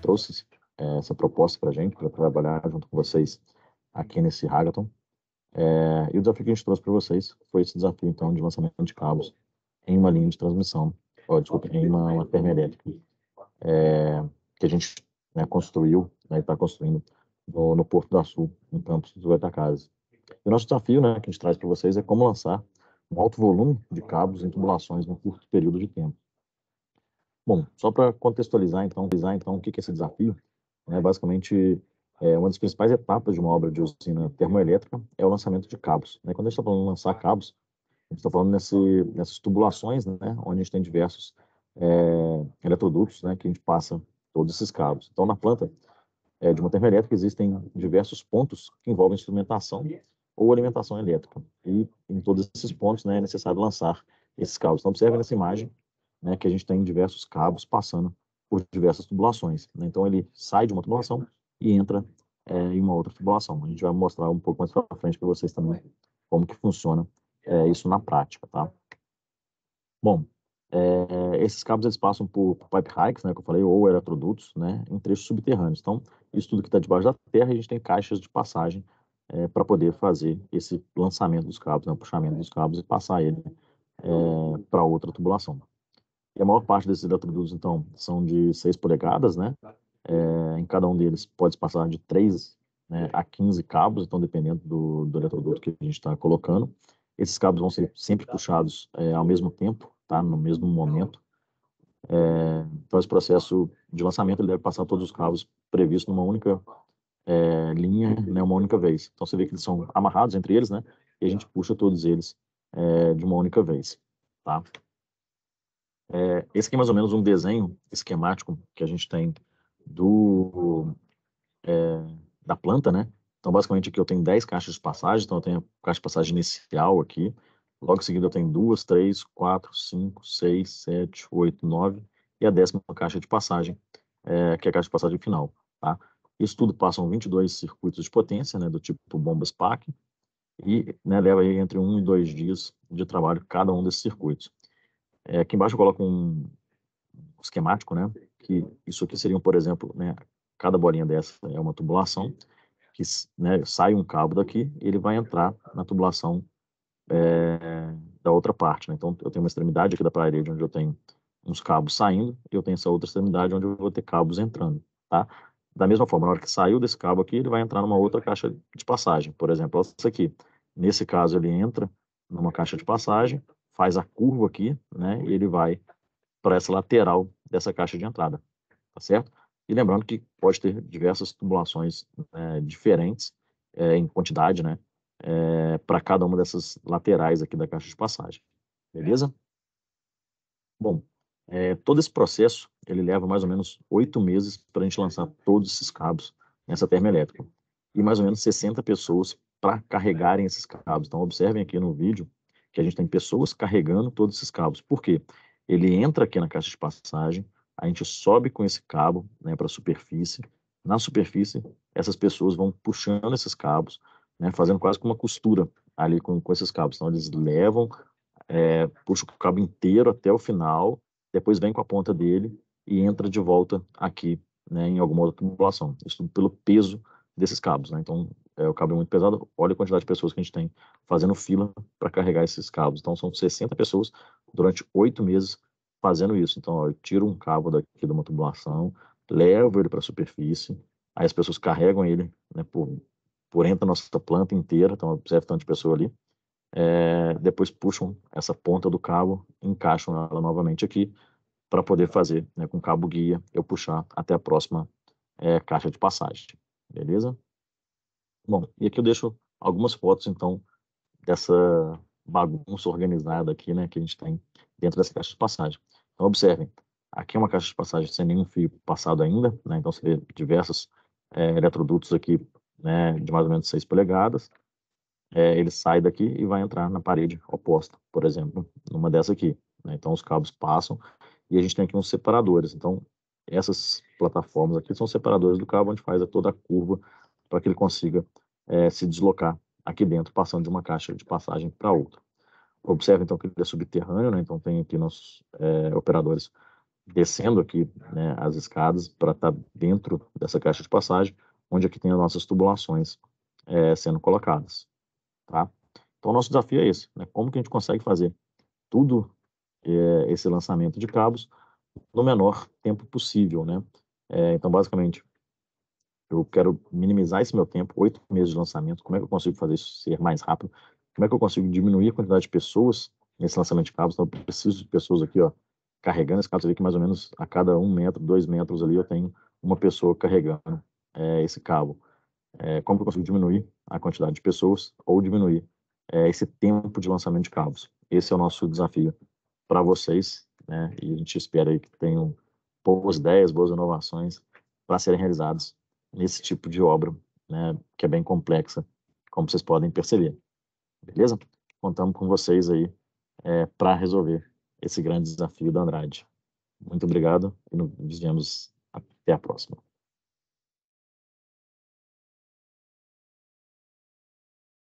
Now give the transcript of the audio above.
trouxe essa proposta para a gente, para trabalhar junto com vocês aqui nesse Hackathon. E o desafio que a gente trouxe para vocês foi esse desafio, então, de lançamento de cabos em uma linha de transmissão, desculpa, em uma termoelétrica, que a gente, né, construiu, né, e está construindo no Porto do Açu, no campus do Goytacazes. E o nosso desafio, né, que a gente traz para vocês é como lançar um alto volume de cabos em tubulações num curto período de tempo. Bom, só para contextualizar, então, o que é esse desafio, né, basicamente, uma das principais etapas de uma obra de usina termoelétrica é o lançamento de cabos. Né? Quando a gente está falando de lançar cabos, a gente está falando nessas tubulações, né, onde a gente tem diversos eletrodutos, né, que a gente passa todos esses cabos. Então, na planta de uma termoelétrica existem diversos pontos que envolvem instrumentação ou alimentação elétrica. E em todos esses pontos, né, é necessário lançar esses cabos. Então, observe nessa imagem, né, que a gente tem diversos cabos passando por diversas tubulações. Né? Então, ele sai de uma tubulação e entra em uma outra tubulação. A gente vai mostrar um pouco mais para frente para vocês também como que funciona isso na prática, tá? Bom, esses cabos eles passam por pipe hikes, né, que eu falei, ou eletrodutos, né, em trechos subterrâneos. Então, isso tudo que está debaixo da terra, a gente tem caixas de passagem para poder fazer esse lançamento dos cabos, né, o puxamento dos cabos e passar ele para outra tubulação. E a maior parte desses eletrodutos, então, são de 6 polegadas, né? Em cada um deles pode passar de 3, né, a 15 cabos, então, dependendo do eletroduto que a gente está colocando. Esses cabos vão ser sempre puxados ao mesmo tempo, tá? No mesmo momento. Então, esse processo de lançamento ele deve passar todos os cabos previstos numa única linha, né, uma única vez. Então, você vê que eles são amarrados entre eles, né? E a gente puxa todos eles de uma única vez, tá? Esse aqui é mais ou menos um desenho esquemático que a gente tem do, da planta, né? Então, basicamente, aqui eu tenho 10 caixas de passagem, então eu tenho a caixa de passagem inicial aqui, logo em seguida eu tenho 2, 3, 4, 5, 6, 7, 8, 9, e a 10ª caixa de passagem, que é a caixa de passagem final, tá? Isso tudo passam 22 circuitos de potência, né, do tipo bomba SPAC, e né, leva aí entre 1 e 2 dias de trabalho cada um desses circuitos. Aqui embaixo eu coloco um esquemático, né? Que isso aqui seriam, por exemplo, né? Cada bolinha dessa é uma tubulação que, né, sai um cabo daqui, ele vai entrar na tubulação da outra parte, né? Então eu tenho uma extremidade aqui da parede onde eu tenho uns cabos saindo, e eu tenho essa outra extremidade onde eu vou ter cabos entrando, tá? Da mesma forma, na hora que saiu desse cabo aqui, ele vai entrar numa outra caixa de passagem. Por exemplo, essa aqui. Nesse caso, ele entra numa caixa de passagem, faz a curva aqui, né? E ele vai para essa lateral dessa caixa de entrada, tá certo? E lembrando que pode ter diversas tubulações diferentes em quantidade, né? Para cada uma dessas laterais aqui da caixa de passagem, beleza? Bom, todo esse processo ele leva mais ou menos 8 meses para a gente lançar todos esses cabos nessa termoelétrica e mais ou menos 60 pessoas para carregarem esses cabos. Então observem aqui no vídeo que a gente tem pessoas carregando todos esses cabos. Por quê? Ele entra aqui na caixa de passagem, a gente sobe com esse cabo, né, para a superfície. Na superfície, essas pessoas vão puxando esses cabos, né, fazendo quase que uma costura ali com esses cabos. Então eles levam puxa o cabo inteiro até o final, depois vem com a ponta dele e entra de volta aqui, né, em alguma outra tubulação. Isso tudo pelo peso desses cabos, né? Então, o cabo é muito pesado. Olha a quantidade de pessoas que a gente tem fazendo fila para carregar esses cabos. Então, são 60 pessoas durante 8 meses fazendo isso. Então, ó, eu tiro um cabo daqui de uma tubulação, levo ele para a superfície, aí as pessoas carregam ele, né, por entre a nossa planta inteira. Então, observe tanto de pessoa ali, depois puxam essa ponta do cabo, encaixam ela novamente aqui para poder fazer, né, com cabo guia eu puxar até a próxima caixa de passagem, beleza? Bom, e aqui eu deixo algumas fotos então dessa bagunça organizada aqui, né, que a gente tem dentro dessa caixa de passagem. Então observem, aqui é uma caixa de passagem sem nenhum fio passado ainda, né, então você vê diversos eletrodutos aqui, né, de mais ou menos 6 polegadas. Ele sai daqui e vai entrar na parede oposta, por exemplo, numa dessa aqui, né? Então os cabos passam e a gente tem aqui uns separadores. Então essas plataformas aqui são separadores do cabo onde faz toda a curva para que ele consiga se deslocar aqui dentro, passando de uma caixa de passagem para outra. Observe então que ele é subterrâneo, né? Então tem aqui nossos operadores descendo aqui, né, as escadas para estar dentro dessa caixa de passagem, onde aqui tem as nossas tubulações sendo colocadas, tá? Então, o nosso desafio é esse, né? Como que a gente consegue fazer tudo esse lançamento de cabos no menor tempo possível, né? Então, basicamente, eu quero minimizar esse meu tempo, 8 meses de lançamento. Como é que eu consigo fazer isso ser mais rápido? Como é que eu consigo diminuir a quantidade de pessoas nesse lançamento de cabos? Então, eu preciso de pessoas aqui, ó, carregando esse cabo. Você vê que mais ou menos a cada 1 metro, 2 metros ali, eu tenho uma pessoa carregando esse cabo. Como que eu consigo diminuir a quantidade de pessoas ou diminuir esse tempo de lançamento de cabos? Esse é o nosso desafio para vocês, né? E a gente espera aí que tenham boas ideias, boas inovações para serem realizadas nesse tipo de obra, né? Que é bem complexa, como vocês podem perceber. Beleza? Contamos com vocês aí para resolver esse grande desafio da Andrade. Muito obrigado e nos vemos até a próxima.